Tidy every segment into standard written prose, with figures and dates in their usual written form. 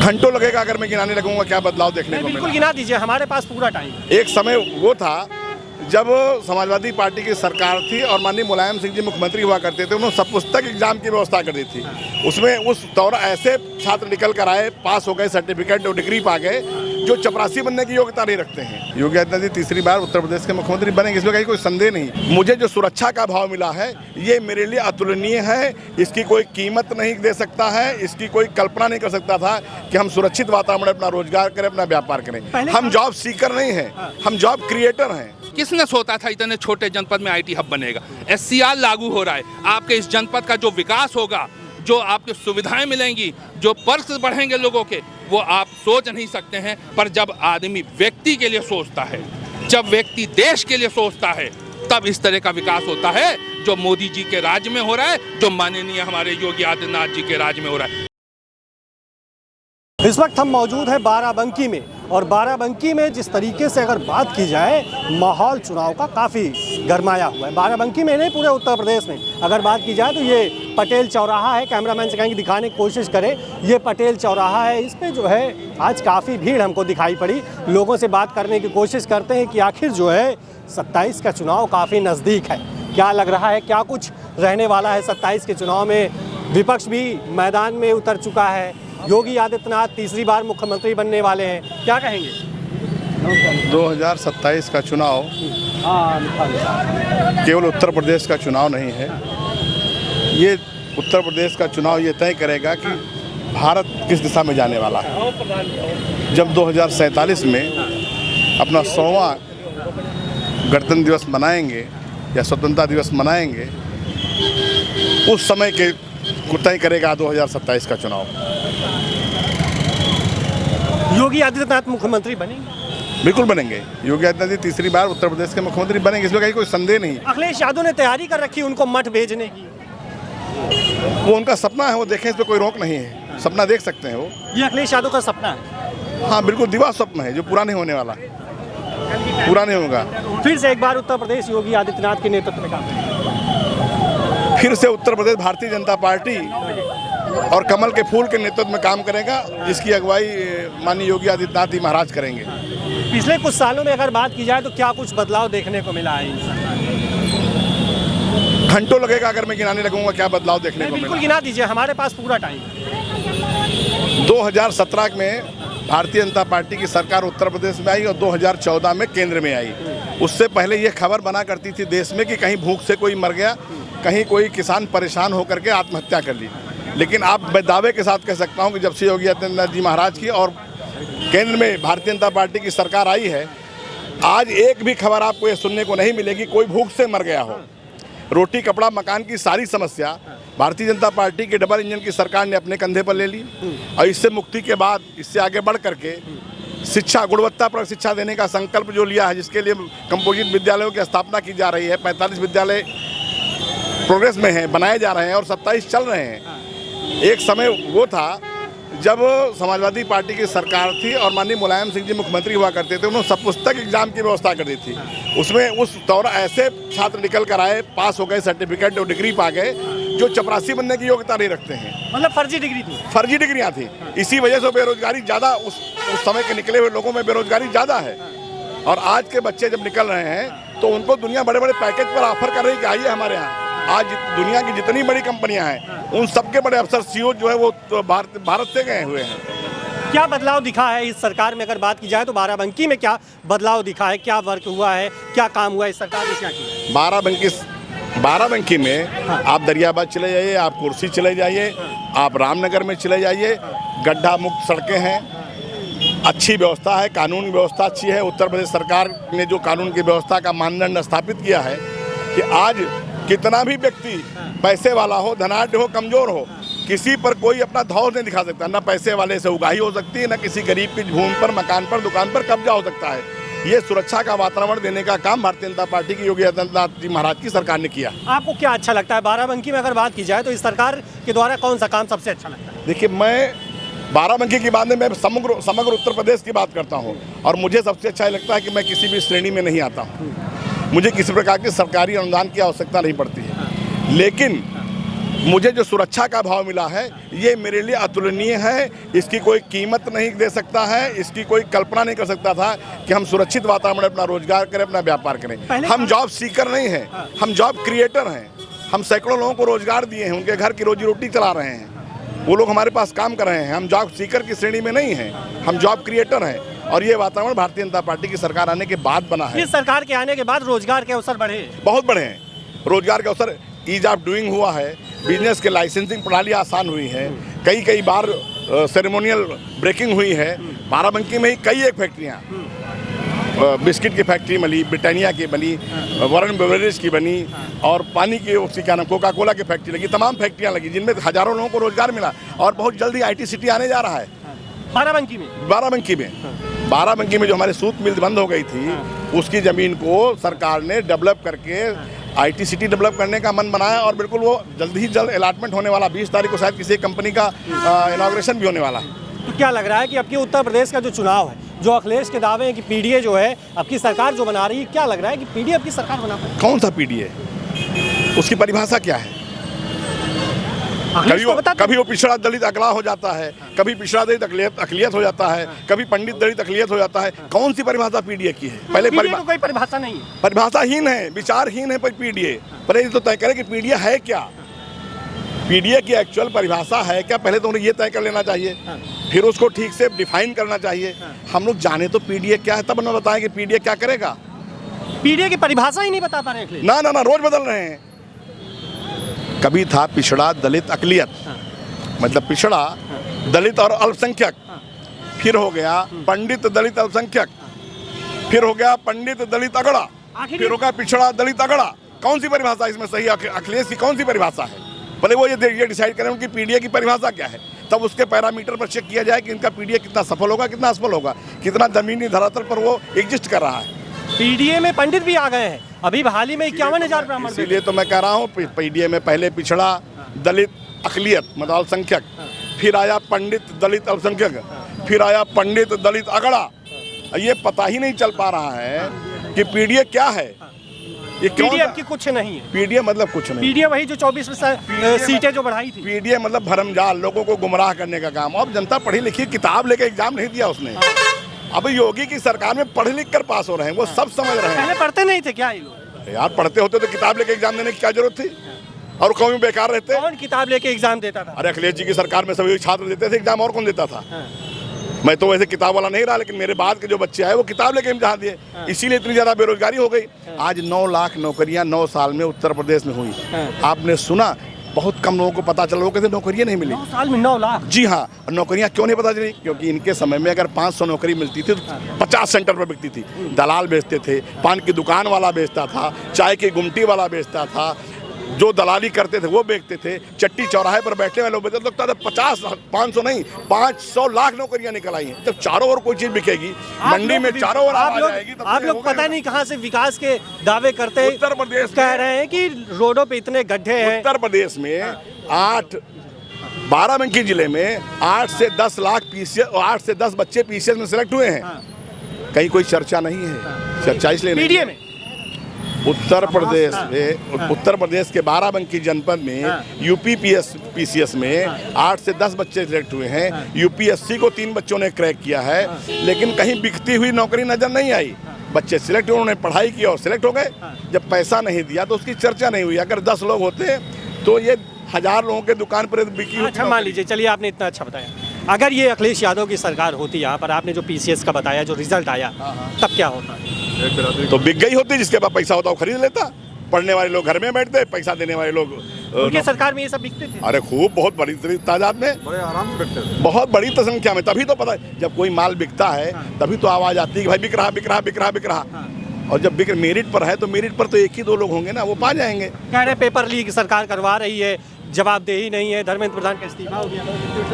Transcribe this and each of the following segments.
घंटों लगेगा अगर मैं गिनाने लगूंगा क्या बदलाव देखने को मिला। बिल्कुल गिना दीजिए, हमारे पास पूरा टाइम। एक समय वो था जब समाजवादी पार्टी की सरकार थी और माननीय मुलायम सिंह जी मुख्यमंत्री हुआ करते थे, उन्होंने सपुस्तक एग्जाम की व्यवस्था कर दी थी। उसमें उस दौर ऐसे छात्र निकल कर आए, पास हो गए, सर्टिफिकेट और डिग्री पा गए, जो चपरासी बनने की योग्यता नहीं रखते हैं। योगी आदित्यनाथ जी तीसरी बार उत्तर प्रदेश के मुख्यमंत्री बनेंगे, इसमें कहीं कोई संदेह नहीं। मुझे जो सुरक्षा का भाव मिला है ये मेरे लिए अतुलनीय है, इसकी कोई कीमत नहीं दे सकता है, इसकी कोई कल्पना नहीं कर सकता था कि हम सुरक्षित वातावरण में अपना रोजगार करें, अपना व्यापार करें। हम जॉब सीकर नहीं हैं, हम जॉब क्रिएटर हैं। किसने सोचा था इतने छोटे जनपद में आईटी हब बनेगा। एससीआर लागू हो रहा है, आपके इस जनपद का जो विकास होगा, जो आपको सुविधाएं मिलेंगी, जो पर्क्स बढ़ेंगे लोगों के, वो आप सोच नहीं सकते हैं। पर जब आदमी व्यक्ति के लिए सोचता है, जब व्यक्ति देश के लिए सोचता है, तब इस तरह का विकास होता है जो मोदी जी के राज में हो रहा है, जो माननीय हमारे योगी आदित्यनाथ जी के राज में हो रहा है। इस वक्त हम मौजूद हैं बाराबंकी में, और बाराबंकी में जिस तरीके से अगर बात की जाए, माहौल चुनाव का काफ़ी गरमाया हुआ है। बाराबंकी में नहीं, पूरे उत्तर प्रदेश में अगर बात की जाए तो ये पटेल चौराहा है। कैमरामैन से कहेंगे दिखाने की कोशिश करें, ये पटेल चौराहा है। इस पे जो है आज काफ़ी भीड़ हमको दिखाई पड़ी। लोगों से बात करने की कोशिश करते हैं कि आखिर जो है 27 का चुनाव काफ़ी नज़दीक है, क्या लग रहा है, क्या कुछ रहने वाला है 27 के चुनाव में। विपक्ष भी मैदान में उतर चुका है। योगी आदित्यनाथ तीसरी बार मुख्यमंत्री बनने वाले हैं, क्या कहेंगे? 2027 का चुनाव केवल उत्तर प्रदेश का चुनाव नहीं है, ये उत्तर प्रदेश का चुनाव ये तय करेगा कि भारत किस दिशा में जाने वाला है। जब 2047 में अपना 100वां गणतंत्र दिवस मनाएंगे या स्वतंत्रता दिवस मनाएंगे, उस समय के को तय करेगा 2027 का चुनाव। योगी आदित्यनाथ मुख्यमंत्री बनेंगे? बिल्कुल बनेंगे। योगी आदित्यनाथ जी तीसरी बार उत्तर प्रदेश के मुख्यमंत्री बनेंगे, इसमें कहीं कोई संदेह नहीं। अखिलेश यादव ने तैयारी कर रखी उनको मठ भेजने की। वो उनका सपना है, वो देखें, इस पर कोई रोक नहीं है। सपना देख सकते हैं वो। ये अखिलेश यादव का सपना है? हाँ बिल्कुल, दिवा स्वप्न है जो पूरा नहीं होने वाला, पूरा नहीं होगा। फिर से एक बार उत्तर प्रदेश योगी आदित्यनाथ के नेतृत्व में काम करेगा। फिर से उत्तर प्रदेश भारतीय जनता पार्टी और कमल के फूल के नेतृत्व में काम करेगा, जिसकी अगुवाई माननीय योगी आदित्यनाथ जी महाराज करेंगे। पिछले कुछ सालों में अगर बात की जाए तो क्या कुछ बदलाव देखने को मिला है? घंटों लगेगा अगर मैं गिनाने लगूंगा क्या बदलाव देखने को मिला। बिल्कुल गिना दीजिए, हमारे पास पूरा टाइम। 2017 में भारतीय जनता पार्टी की सरकार उत्तर प्रदेश में आई और 2014 में केंद्र में आई। उससे पहले ये खबर बना करती थी देश में कि कहीं भूख से कोई मर गया, कहीं कोई किसान परेशान होकर के आत्महत्या कर ली। लेकिन आप मैं दावे के साथ कह सकता हूं कि जब से योगी आदित्यनाथ जी महाराज की और केंद्र में भारतीय जनता पार्टी की सरकार आई है, आज एक भी खबर आपको ये सुनने को नहीं मिलेगी कोई भूख से मर गया हो। रोटी कपड़ा मकान की सारी समस्या भारतीय जनता पार्टी के डबल इंजन की सरकार ने अपने कंधे पर ले ली। और इससे मुक्ति के बाद इससे आगे बढ़ करके शिक्षा, गुणवत्ता पर शिक्षा देने का संकल्प जो लिया है, जिसके लिए कंपोजिट विद्यालयों की स्थापना की जा रही है। 45 विद्यालय प्रोग्रेस में हैं, बनाए जा रहे हैं और 27 चल रहे हैं। एक समय वो था जब समाजवादी पार्टी की सरकार थी और माननीय मुलायम सिंह जी मुख्यमंत्री हुआ करते थे, उन्होंने सपुस्तक एग्जाम की व्यवस्था कर दी थी। उसमें उस दौर ऐसे छात्र निकल कर आए, पास हो गए, सर्टिफिकेट और डिग्री पा गए, जो चपरासी बनने की योग्यता नहीं रखते हैं। मतलब फर्जी डिग्री थी, फर्जी डिग्रियां थी। इसी वजह से बेरोजगारी ज़्यादा, उस समय के निकले हुए लोगों में बेरोजगारी ज़्यादा है। और आज के बच्चे जब निकल रहे हैं तो उनको दुनिया बड़े बड़े पैकेज पर ऑफर कर रही है कि आइए हमारे यहाँ। आज दुनिया की जितनी बड़ी कंपनियां हैं, उन सबके बड़े अफसर सीईओ जो है वो तो भारत से गए हुए हैं। क्या बदलाव दिखा है इस सरकार में? अगर बात की जाए तो बाराबंकी में क्या बदलाव दिखा है, क्या वर्क हुआ है, क्या काम हुआ है इस सरकार ने, क्या किया? बाराबंकी में आप दरियाबाद चले जाइए, आप कुर्सी चले जाइए, आप रामनगर में चले जाइए, गड्ढा मुक्त सड़कें हैं, अच्छी व्यवस्था है, कानून व्यवस्था अच्छी है। उत्तर प्रदेश सरकार ने जो कानून की व्यवस्था का मानदंड स्थापित किया है कि आज कितना भी व्यक्ति पैसे वाला हो, धनाढ्य हो, कमज़ोर हो, किसी पर कोई अपना धौर नहीं दिखा सकता। न पैसे वाले से उगाही हो सकती है, न किसी गरीब की भूमि पर, मकान पर, दुकान पर कब्जा हो सकता है। ये सुरक्षा का वातावरण देने का काम भारतीय जनता पार्टी की योगी आदित्यनाथ जी महाराज की सरकार ने किया। आपको क्या अच्छा लगता है बाराबंकी में अगर बात की जाए तो इस सरकार के द्वारा कौन सा काम सबसे अच्छा लगता है? देखिए, मैं बाराबंकी की बात में मैं समग्र उत्तर प्रदेश की बात करता हूँ और मुझे सबसे अच्छा लगता है कि मैं किसी भी श्रेणी में नहीं आता हूँ। मुझे किसी प्रकार के सरकारी अनुदान की आवश्यकता नहीं पड़ती है। लेकिन मुझे जो सुरक्षा का भाव मिला है ये मेरे लिए अतुलनीय है। इसकी कोई कीमत नहीं दे सकता है, इसकी कोई कल्पना नहीं कर सकता था कि हम सुरक्षित वातावरण में अपना रोजगार करें, अपना व्यापार करें। हम जॉब सीकर नहीं हैं, हम जॉब क्रिएटर हैं। हम सैकड़ों लोगों को रोजगार दिए हैं, उनके घर की रोजी रोटी चला रहे हैं, वो लोग हमारे पास काम कर रहे हैं। हम जॉब सीकर की श्रेणी में नहीं हैं, हम जॉब क्रिएटर हैं। और ये वातावरण भारतीय जनता पार्टी की सरकार आने के बाद बना है। इस सरकार के आने के बाद रोजगार के अवसर बढ़े, बहुत बढ़े हैं। रोजगार के अवसर, ईज ऑफ डूइंग हुआ है, बिजनेस के लाइसेंसिंग प्रणाली आसान हुई है, कई बार सेरेमोनियल ब्रेकिंग हुई है। बाराबंकी में ही कई एक फैक्ट्रियाँ, बिस्किट की फैक्ट्री बनी, ब्रिटानिया की बनी, वरुण बेवरेज की बनी, और पानी की उसकी क्या नाम, कोका कोला की फैक्ट्री लगी। तमाम फैक्ट्रियाँ लगी जिनमें हजारों लोगों को रोजगार मिला। और बहुत जल्दी IT सिटी आने जा रहा है बाराबंकी में। बाराबंकी में जो हमारे सूत मिल बंद हो गई थी, उसकी ज़मीन को सरकार ने डेवलप करके IT सिटी डेवलप करने का मन बनाया। और बिल्कुल वो जल्द ही जल्द अलॉटमेंट होने वाला, 20 तारीख को शायद किसी कंपनी का इनॉग्रेशन भी होने वाला है। तो क्या लग रहा है कि अब की उत्तर प्रदेश का जो चुनाव है, जो अखिलेश के दावे हैं कि PDA जो है अब की सरकार जो बना रही है, क्या लग रहा है कि PDA अब की सरकार बना पाएगी? कौन सा PDA? उसकी परिभाषा क्या है? कभी वो पिछड़ा दलित अगला हो जाता है, कभी पिछड़ा दलित अकलियत हो जाता है, कभी पंडित दलित अकलियत हो जाता है। कौन सी परिभाषा PDA की है? पहले कोई परिभाषा नहीं है, परिभाषाहीन है, विचारहीन है PDA। पहले तो तय करें कि PDA है क्या, PDA की एक्चुअल परिभाषा है क्या, पहले तो उन्हें ये तय कर लेना चाहिए। फिर उसको ठीक से डिफाइन करना चाहिए। हम लोग जाने तो PDA क्या है, तब न बताएं कि PDA क्या करेगा। PDA की परिभाषा ही नहीं बता पा रहे। ना रोज बदल रहे हैं। कभी था पिछड़ा दलित अकलियत, मतलब पिछड़ा दलित और अल्पसंख्यक, फिर हो गया पंडित दलित अल्पसंख्यक, फिर हो गया पंडित दलित अगड़ा, फिर हो गया पिछड़ा दलित अगड़ा। कौन सी परिभाषा इसमें सही? अखिलेश की कौन सी परिभाषा है? पहले वो ये डिसाइड करें उनकी PDA की परिभाषा क्या है, तब उसके पैरामीटर पर चेक किया जाए कि इनका PDA कितना सफल होगा, कितना असफल होगा, कितना जमीनी धरातल पर वो एग्जिस्ट कर रहा है। PDA में पंडित भी आ गए हैं, अभी हाल ही में 51,000 ब्राह्मण। इसीलिए तो मैं कह रहा हूँ PDA में पहले पिछड़ा दलित अकलियत मतलब अल्पसंख्यक, फिर आया पंडित दलित अल्पसंख्यक, फिर आया पंडित दलित अगड़ा। ये पता ही नहीं चल पा रहा है कि PDA क्या है। ये PDA की कुछ नहीं है। PDA मतलब कुछ नहीं। PDA वही जो 24 सीटें जो बढ़ाई थी। PDA मतलब भरमजाल, लोगों को गुमराह करने का काम। अब जनता पढ़ी लिखी, किताब लेके एग्जाम नहीं दिया उसने। अब योगी की सरकार में पढ़ लिख कर पास हो रहे हैं, वो सब समझ रहे हैं। पहले पढ़ते नहीं थे क्या ये लोग? यार पढ़ते होते तो किताब लेके एग्जाम देने की क्या जरूरत थी, और कौन बेकार रहते। कौन किताब लेके एग्जाम देता था? अरे अखिलेश जी की सरकार में सभी छात्र देते थे एग्जाम, और कौन देता था? मैं तो वैसे किताब वाला नहीं रहा, लेकिन मेरे बाद के जो बच्चे आए वो किताब लेके इम्तिहान दिए। इसीलिए इतनी ज्यादा बेरोजगारी हो गई। आज 9 लाख नौकरियां 9 साल में उत्तर प्रदेश में हुई। आपने सुना? बहुत कम लोगों को पता चला, वो कहते नौकरियां नहीं मिली। 9 साल में 9 लाख? जी हाँ। नौकरियां क्यों नहीं पता चली? क्योंकि इनके समय में अगर 500 नौकरी मिलती थी तो 50 सेंटर पर बिकती थी। दलाल बेचते थे, पान की दुकान वाला बेचता था, चाय की गुमटी वाला बेचता था, जो दलाली करते थे वो बेचते थे, चट्टी चौराहे पर बैठने वाले लोग बेचते। लगता था 50 500 नहीं 500 लाख नौकरियां निकल आई हैं। जब चारों ओर कोई चीज बिकेगी, मंडी में चारों ओर आवाज आएगी। आप लोग पता नहीं कहाँ से विकास के दावे करते हैं। उत्तर प्रदेश कह रहे हैं कि रोडों पे इतने गड्ढे हैं। उत्तर प्रदेश में 12 जिले में 8 से 10 लाख PCS, 8 से 10 बच्चे PCS में सिलेक्ट हुए हैं। कहीं कोई चर्चा नहीं है। चर्चा इसलिए PDA में उत्तर प्रदेश के बाराबंकी जनपद में UP PCS में 8 से 10 बच्चे सिलेक्ट हुए हैं। UPSC को 3 बच्चों ने क्रैक किया है, लेकिन कहीं बिकती हुई नौकरी नजर नहीं आई। बच्चे सिलेक्ट हुए, उन्होंने पढ़ाई की और सिलेक्ट हो गए। जब पैसा नहीं दिया तो उसकी चर्चा नहीं हुई। अगर 10 लोग होते तो ये 1000 लोगों के दुकान पर बिकी। अच्छा मान लीजिए, चलिए आपने इतना अच्छा बताया, अगर ये अखिलेश यादव की सरकार होती यहाँ पर, आपने जो PCS का बताया, जो रिजल्ट आया, तब क्या होता? तो बिक गई होती। जिसके पास पैसा होता वो खरीद लेता। पढ़ने वाले लोग घर में बैठते, पैसा देने वाले लोग उनके सरकार में ये सब बिकते थे। अरे खूब, बहुत बड़ी तादाद में, बड़े आराम से बिकते थे, बहुत बड़ी संख्या में। तभी तो पता है, जब कोई माल बिकता है तभी तो आवाज आती है कि भाई बिक रहा बिक रहा बिक रहा बिक रहा। और जब बिक मेरिट पर है तो मेरिट पर तो 1 ही 2 लोग होंगे ना, वो पा जाएंगे। कह रहे पेपर लीक सरकार करवा रही है, जवाबदेही नहीं है, धर्मेंद्र प्रधान का इस्तीफा हो गया।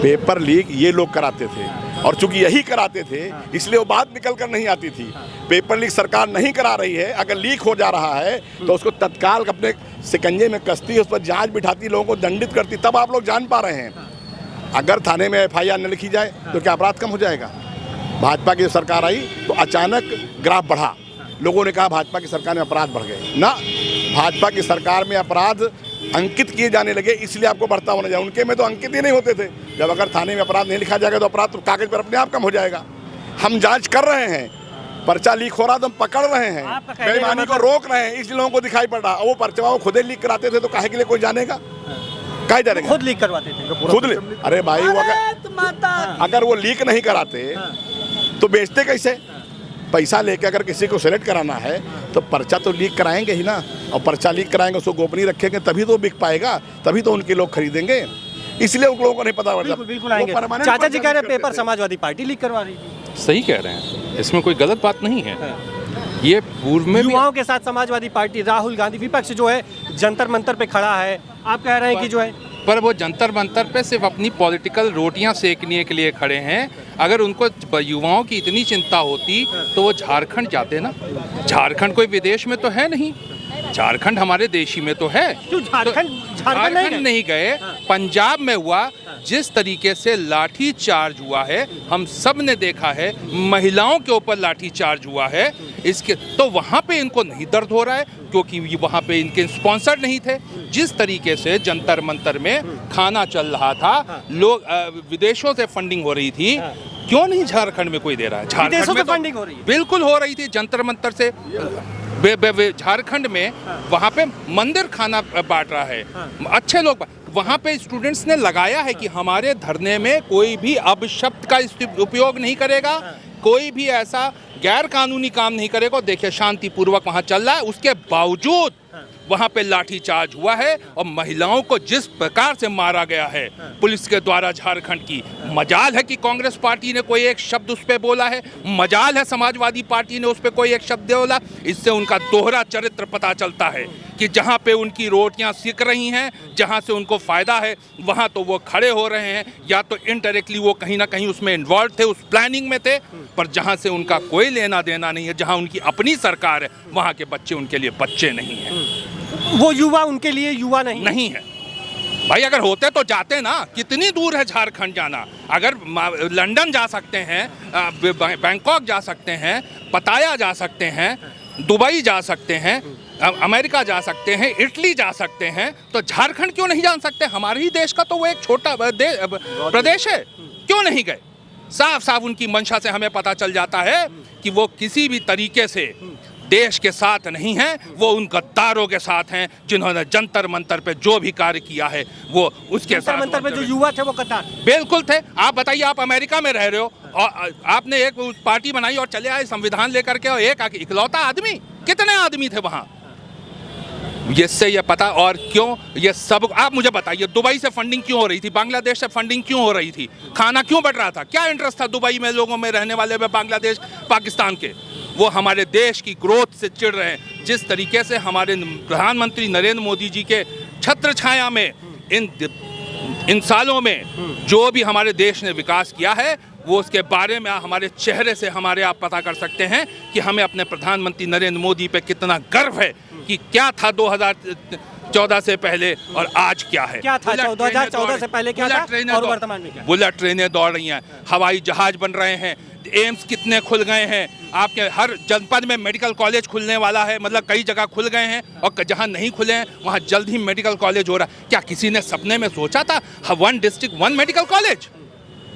पेपर लीक ये लोग कराते थे, और चूंकि यही कराते थे इसलिए वो बात निकल कर नहीं आती थी। पेपर लीक सरकार नहीं करा रही है। अगर लीक हो जा रहा है तो उसको तत्काल अपने शिकंजे में कसती, उस पर जांच बिठाती, लोगों को दंडित करती, तब आप लोग जान पा रहे हैं। अगर थाने में FIR न लिखी जाए तो क्या अपराध कम हो जाएगा? भाजपा की सरकार आई तो अचानक ग्राफ बढ़ा। लोगों ने कहा भाजपा की सरकार में अपराध बढ़ गए। ना, भाजपा की सरकार में अपराध अंकित किए जाने लगे, इसलिए आपको बढ़ता होना चाहिए। उनके में तो अंकित ही नहीं होते थे। जब अगर थाने में अपराध नहीं लिखा जाएगा तो अपराध तो कागज पर अपने आप कम हो जाएगा। हम जांच कर रहे हैं, पर्चा लीक हो रहा तो हम पकड़ रहे हैं, बेईमानी को रोक रहे हैं, इसलिए लोगों को दिखाई पड़ रहा। वो पर्चा वो खुद ही लीक कराते थे तो काहे के लिए कोई जानेगा, काहे जानेगा? खुद लीक करवाते थे, खुद अरे भाई वो अगर वो लीक नहीं कराते तो बेचते कैसे? पैसा लेके अगर किसी को सेलेक्ट कराना है तो पर्चा तो लीक कराएंगे ही ना, और पर्चा लीक कराएंगे उसको गोपनीय रखेंगे तभी तो बिक पाएगा, तभी तो उनके लोग खरीदेंगे। इसलिए उन लोगों को नहीं पता पड़ता। बिल्कुल आएंगे। चाचा जी कह रहे हैं पेपर समाजवादी पार्टी लीक करवा रही थी। सही कह रहे हैं, इसमें कोई गलत बात नहीं है। ये पूर्व में युवाओं के साथ समाजवादी पार्टी, राहुल गांधी विपक्ष जो है जंतर मंतर पे खड़ा है, आप कह रहे हैं कि जो है, पर वो जंतर मंतर पे सिर्फ अपनी पॉलिटिकल रोटियां सेकने के लिए खड़े हैं। अगर उनको युवाओं की इतनी चिंता होती तो वो झारखंड जाते ना। झारखंड कोई विदेश में तो है नहीं, झारखंड हमारे देश ही में तो है। क्यों झारखंड नहीं गए? पंजाब में हुआ, जिस तरीके से लाठी चार्ज हुआ है हम सब ने देखा है, महिलाओं के ऊपर लाठी चार्ज हुआ है, इसके तो वहाँ पे इनको नहीं दर्द हो रहा है क्योंकि वहाँ पे इनके स्पॉन्सर नहीं थे। जिस तरीके से जंतर मंतर में खाना चल रहा था, लोग विदेशों से फंडिंग हो रही थी, क्यों नहीं झारखंड में कोई दे रहा है? झारखंड में फंडिंग हो रही है, बिल्कुल हो रही थी जंतर मंतर से। झारखंड में वहाँ पे मंदिर खाना बांट रहा है, अच्छे लोग। वहाँ पे स्टूडेंट्स ने लगाया है कि हमारे धरने में कोई भी अपशब्द का उपयोग नहीं करेगा, कोई भी ऐसा गैर कानूनी काम नहीं करेगा। देखिए शांतिपूर्वक वहाँ चल रहा है, उसके बावजूद वहाँ पे लाठीचार्ज हुआ है और महिलाओं को जिस प्रकार से मारा गया है पुलिस के द्वारा झारखंड की। मजाल है कि कांग्रेस पार्टी ने कोई एक शब्द उस पर बोला है, मजाल है समाजवादी पार्टी ने उस पर कोई एक शब्द बोला। इससे उनका दोहरा चरित्र पता चलता है कि जहाँ पे उनकी रोटियाँ सिक रही हैं, जहाँ से उनको फ़ायदा है, वहाँ तो वो खड़े हो रहे हैं, या तो इनडायरेक्टली वो कहीं ना कहीं उसमें इन्वॉल्व थे, उस प्लानिंग में थे। पर जहाँ से उनका कोई लेना देना नहीं है, जहाँ उनकी अपनी सरकार है, वहाँ के बच्चे उनके लिए बच्चे नहीं हैं। वो युवा उनके लिए युवा नहीं है। भाई अगर होते तो जाते ना। कितनी दूर है झारखंड जाना? अगर लंदन जा सकते हैं, बैंकॉक जा सकते हैं, पताया जा सकते हैं, दुबई जा सकते हैं, अमेरिका जा सकते हैं, इटली जा सकते हैं, तो झारखंड क्यों नहीं जा सकते? हमारे ही देश का तो वो एक छोटा प्रदेश है, क्यों नहीं गए? साफ साफ उनकी मंशा से हमें पता चल जाता है कि वो किसी भी तरीके से देश के साथ नहीं हैं, वो उन गद्दारों के साथ हैं जिन्होंने जंतर मंतर पे जो भी कार्य किया है वो उसके साथ। जंतर मंतर पे जो युवा थे वो गद्दार बिल्कुल थे। आप बताइए, आप अमेरिका में रह रहे हो और आपने एक पार्टी बनाई और चले आए संविधान लेकर के, और एक इकलौता आदमी, कितने आदमी थे वहाँ? इससे ये पता। और क्यों ये सब आप मुझे बताइए, दुबई से फंडिंग क्यों हो रही थी? बांग्लादेश से फंडिंग क्यों हो रही थी? खाना क्यों बढ़ रहा था? क्या इंटरेस्ट था दुबई में लोगों में रहने वाले में, बांग्लादेश पाकिस्तान के? वो हमारे देश की ग्रोथ से चिढ़ रहे हैं। जिस तरीके से हमारे प्रधानमंत्री नरेंद्र मोदी जी के छत्र छाया में इन सालों में जो भी हमारे देश ने विकास किया है, वो उसके बारे में हमारे चेहरे से हमारे आप पता कर सकते हैं कि हमें अपने प्रधानमंत्री नरेंद्र मोदी पे कितना गर्व है कि क्या था 2014 से पहले और आज क्या है। क्या था 2014 से पहले, क्या था और वर्तमान में क्या? बुलेट ट्रेनें दौड़ रही हैं, हवाई जहाज बन रहे हैं, एम्स कितने खुल गए हैं, आपके हर जनपद में मेडिकल कॉलेज खुलने वाला है, मतलब कई जगह खुल गए हैं, और जहां नहीं खुले हैं वहां जल्द ही मेडिकल कॉलेज हो रहा है। क्या किसी ने सपने में सोचा था 1 डिस्ट्रिक्ट 1 मेडिकल कॉलेज?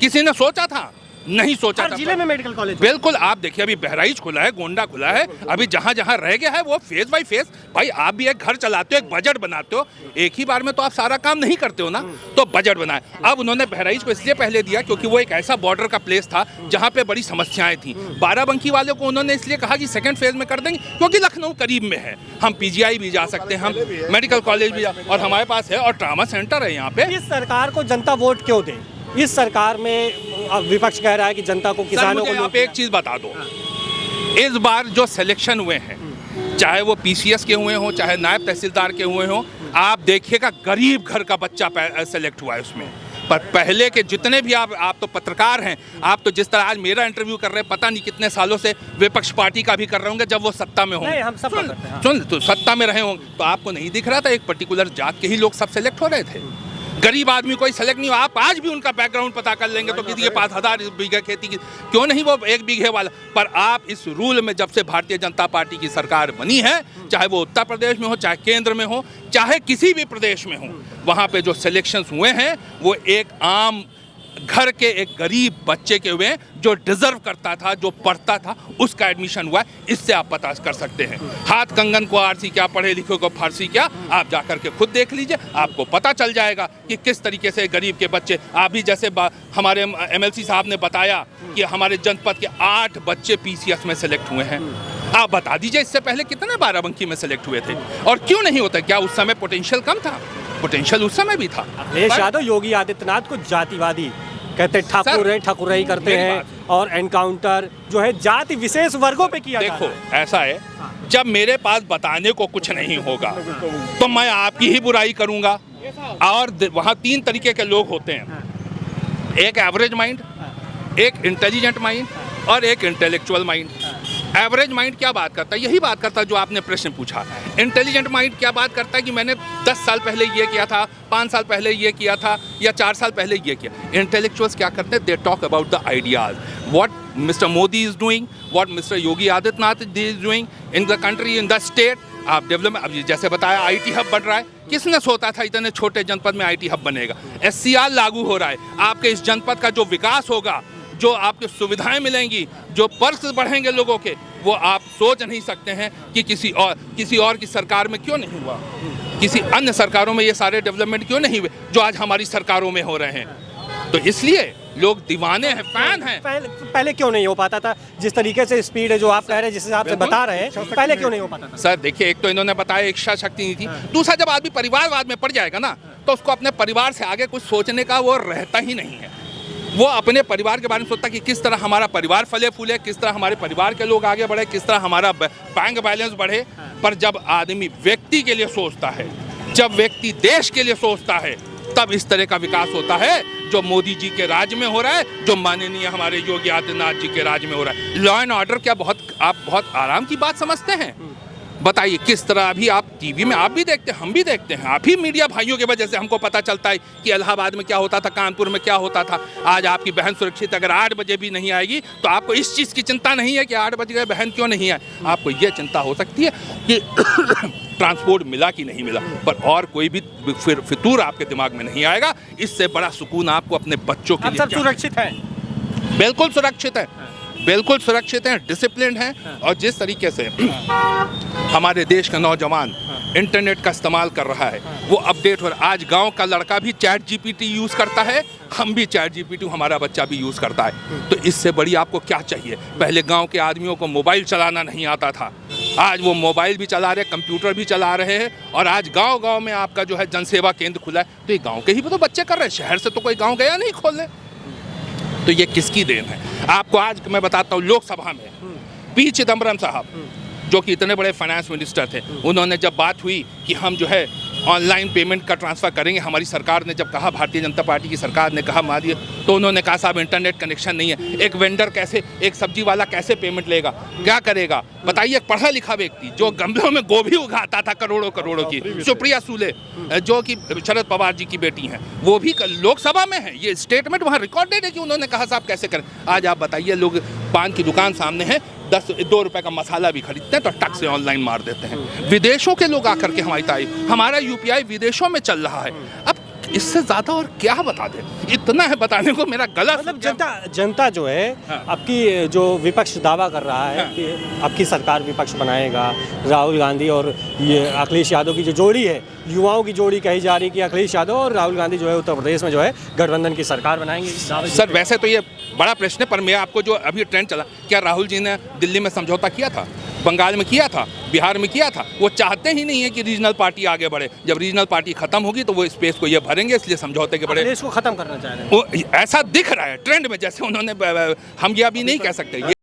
किसी ने सोचा था? नहीं सोचा था। जिले में मेडिकल कॉलेज बिल्कुल। आप देखिए, अभी बहराइच खुला है, गोंडा खुला है, अभी जहां जहां रह गया है वो फेज बाय फेज। भाई आप भी एक घर चलाते हो, एक बजट बनाते हो, एक ही बार में तो आप सारा काम नहीं करते हो ना, तो बजट बनाए। अब उन्होंने बहराइच को इसलिए पहले दिया क्योंकि वो एक ऐसा बॉर्डर का प्लेस था जहां पे बड़ी समस्याएं थी। बाराबंकी वालों को उन्होंने इसलिए कहा कि सेकंड फेज में कर देंगे क्योंकि लखनऊ करीब में है, हम पीजीआई भी जा सकते हैं, हम मेडिकल कॉलेज भी और हमारे पास है, और ट्रामा सेंटर है यहाँ पे। इस सरकार को जनता वोट क्यों दे? इस सरकार में विपक्ष कह रहा है कि जनता को, किसानों को। आप एक चीज बता दो, इस बार जो सिलेक्शन हुए हैं, चाहे वो पीसीएस के हुए हों, चाहे नायब तहसीलदार के हुए हों, आप देखिएगा गरीब घर का बच्चा सेलेक्ट हुआ है उसमें। पर पहले के जितने भी आप तो पत्रकार हैं, आप तो जिस तरह आज मेरा इंटरव्यू कर रहे हैं, पता नहीं कितने सालों से विपक्ष पार्टी का भी कर रहे होंगे जब वो सत्ता में होंगे। हम सब करते हैं। सुन, तो सत्ता में रहे होंगे तो आपको नहीं दिख रहा था एक पर्टिकुलर जात के ही लोग सब सेलेक्ट हो रहे थे? गरीब आदमी कोई सेलेक्ट नहीं हो। आप आज भी उनका बैकग्राउंड पता कर लेंगे तो किसी के पास 1000 बीघा खेती की, क्यों नहीं वो 1 बीघे वाला। पर आप इस रूल में, जब से भारतीय जनता पार्टी की सरकार बनी है, चाहे वो उत्तर प्रदेश में हो, चाहे केंद्र में हो, चाहे किसी भी प्रदेश में हो, वहाँ पे जो सिलेक्शंस हुए हैं वो एक आम घर के एक गरीब बच्चे के हुए जो डिजर्व करता था, जो पढ़ता था, उसका एडमिशन हुआ है। इससे आप पता कर सकते हैं। हाथ कंगन को आरसी क्या, पढ़े लिखे को फारसी क्या, आप जाकर के खुद देख लीजिए, आपको पता चल जाएगा कि किस तरीके से गरीब के बच्चे। अभी जैसे हमारे MLC साहब ने बताया कि हमारे जनपद के 8 बच्चे PCS में सेलेक्ट हुए हैं। आप बता दीजिए इससे पहले कितने बाराबंकी में सेलेक्ट हुए थे और क्यों नहीं होता? क्या उस समय पोटेंशियल कम था? पोटेंशियल उस समय भी था। अखिलेश यादव योगी आदित्यनाथ को जातिवादी कहते, ठाकुरई करते हैं और एनकाउंटर जो है जाति विशेष वर्गों पे किया देखो ऐसा है, जब मेरे पास बताने को कुछ नहीं होगा तो मैं आपकी ही बुराई करूंगा। और वहाँ 3 तरीके के लोग होते हैं, एक एवरेज माइंड, एक इंटेलिजेंट माइंड और एक इंटेलेक्चुअल माइंड। एवरेज माइंड क्या बात करता है? यही बात करता है जो आपने प्रश्न पूछा। इंटेलिजेंट माइंड क्या बात करता है कि मैंने 10 साल पहले ये किया था, 5 साल पहले ये किया था, या 4 साल पहले ये किया। इंटेलेक्चुअल्स क्या करते हैं? They talk about the ideas, what mister Modi is doing, what mister Yogi Adityanath is doing in the country, in the state. आप डेवलपमेंट, अब जैसे बताया IT हब बन रहा है, किसने सोचा था इतने छोटे जनपद में IT हब बनेगा? SCR लागू हो रहा है, आपके इस जनपद का जो विकास होगा, जो आपको सुविधाएं मिलेंगी, जो पर्क्स बढ़ेंगे लोगों के, वो आप सोच नहीं सकते हैं कि किसी और की सरकार में क्यों नहीं हुआ, किसी अन्य सरकारों में ये सारे डेवलपमेंट क्यों नहीं हुए जो आज हमारी सरकारों में हो रहे हैं। तो इसलिए लोग दीवाने हैं, फैन हैं। पहले क्यों नहीं हो पाता था? जिस तरीके से स्पीड है जो आप कह रहे हैं, जिस हिसाब से बता रहे हैं, पहले क्यों नहीं हो पाता था? सर देखिए, एक तो इन्होंने बताया इच्छा शक्ति नहीं थी, दूसरा जब आदमी परिवारवाद में पड़ जाएगा ना, तो उसको अपने परिवार से आगे कुछ सोचने का वो रहता ही नहीं है। वो अपने परिवार के बारे में सोचता कि किस तरह हमारा परिवार फले फूले, किस तरह हमारे परिवार के लोग आगे बढ़े, किस तरह हमारा बैंक बैलेंस बढ़े। पर जब आदमी व्यक्ति के लिए सोचता है, जब व्यक्ति देश के लिए सोचता है, तब इस तरह का विकास होता है जो मोदी जी के राज में हो रहा है, जो माननीय हमारे योगी आदित्यनाथ जी के राज में हो रहा है। लॉ एंड ऑर्डर क्या आप बहुत आराम की बात समझते हैं? बताइए किस तरह। अभी आप टीवी में आप भी देखते हैं, हम भी देखते हैं, आप ही मीडिया भाइयों की वजह से हमको पता चलता है कि इलाहाबाद में क्या होता था, कानपुर में क्या होता था। आज आपकी बहन सुरक्षित अगर 8 बजे भी नहीं आएगी तो आपको इस चीज़ की चिंता नहीं है कि 8 बज गए, बहन क्यों नहीं आए। आपको ये चिंता हो सकती है कि ट्रांसपोर्ट मिला कि नहीं मिला, पर और कोई भी फितूर आपके दिमाग में नहीं आएगा। इससे बड़ा सुकून आपको अपने बच्चों के लिए। सुरक्षित है? बिल्कुल सुरक्षित है, बिल्कुल सुरक्षित हैं, डिसिप्लिन हैं। और जिस तरीके से हमारे देश का नौजवान इंटरनेट का इस्तेमाल कर रहा है, वो अपडेट हो रहा है। आज गांव का लड़का भी चैट GPT यूज़ करता है, हम भी चैट GPT, हमारा बच्चा भी यूज़ करता है। तो इससे बड़ी आपको क्या चाहिए? पहले गांव के आदमियों को मोबाइल चलाना नहीं आता था, आज वो मोबाइल भी चला रहे, कंप्यूटर भी चला रहे हैं। और आज गांव-गांव में आपका जो है जनसेवा केंद्र खुला है, तो ये गाँव के ही तो बच्चे कर रहे हैं, शहर से तो कोई गाँव गया नहीं खोलने। तो ये किसकी देन है? आपको आज मैं बताता हूँ, लोकसभा में P चिदम्बरम साहब, जो कि इतने बड़े फाइनेंस मिनिस्टर थे, उन्होंने जब बात हुई कि हम जो है ऑनलाइन पेमेंट का ट्रांसफ़र करेंगे, हमारी सरकार ने जब कहा, भारतीय जनता पार्टी की सरकार ने कहा मानिए, तो उन्होंने कहा साहब इंटरनेट कनेक्शन नहीं है, एक वेंडर कैसे, एक सब्जी वाला कैसे पेमेंट लेगा, क्या करेगा? बताइए। पढ़ा लिखा व्यक्ति जो गमलों में गोभी उगाता था करोड़ों की, सुप्रिया सूले जो कि शरद पवार जी की बेटी हैं, वो भी लोकसभा में है। ये स्टेटमेंट वहाँ रिकॉर्डेड है कि उन्होंने कहा साहब कैसे करें। आज आप बताइए, लोग पान की दुकान सामने है, 2 रुपए का मसाला भी खरीदते हैं तो टक से ऑनलाइन मार देते हैं। विदेशों के लोग आकर के हमारी तारीफ, हमारा UPI विदेशों में चल रहा है। अब इससे ज्यादा और क्या बता दें? इतना है बताने को, मेरा गला। मतलब जनता जो है, आपकी जो विपक्ष दावा कर रहा है कि आपकी सरकार विपक्ष बनाएगा, राहुल गांधी और ये अखिलेश यादव की जो जोड़ी है, युवाओं की जोड़ी कही जा रही है कि अखिलेश यादव और राहुल गांधी जो है उत्तर प्रदेश में जो है गठबंधन की सरकार बनाएंगे। सर वैसे तो ये बड़ा प्रश्न है, पर मैं आपको जो अभी ट्रेंड चला, क्या राहुल जी ने दिल्ली में समझौता किया था, बंगाल में किया था, बिहार में किया था? वो चाहते ही नहीं है कि रीजनल पार्टी आगे बढ़े। जब रीजनल पार्टी खत्म होगी तो वो स्पेस को ये भरेंगे, इसलिए समझौते के बड़े देश को खत्म करना चाह रहे हैं। वो ऐसा दिख रहा है ट्रेंड में, जैसे उन्होंने, हम ये अभी नहीं कह सकते।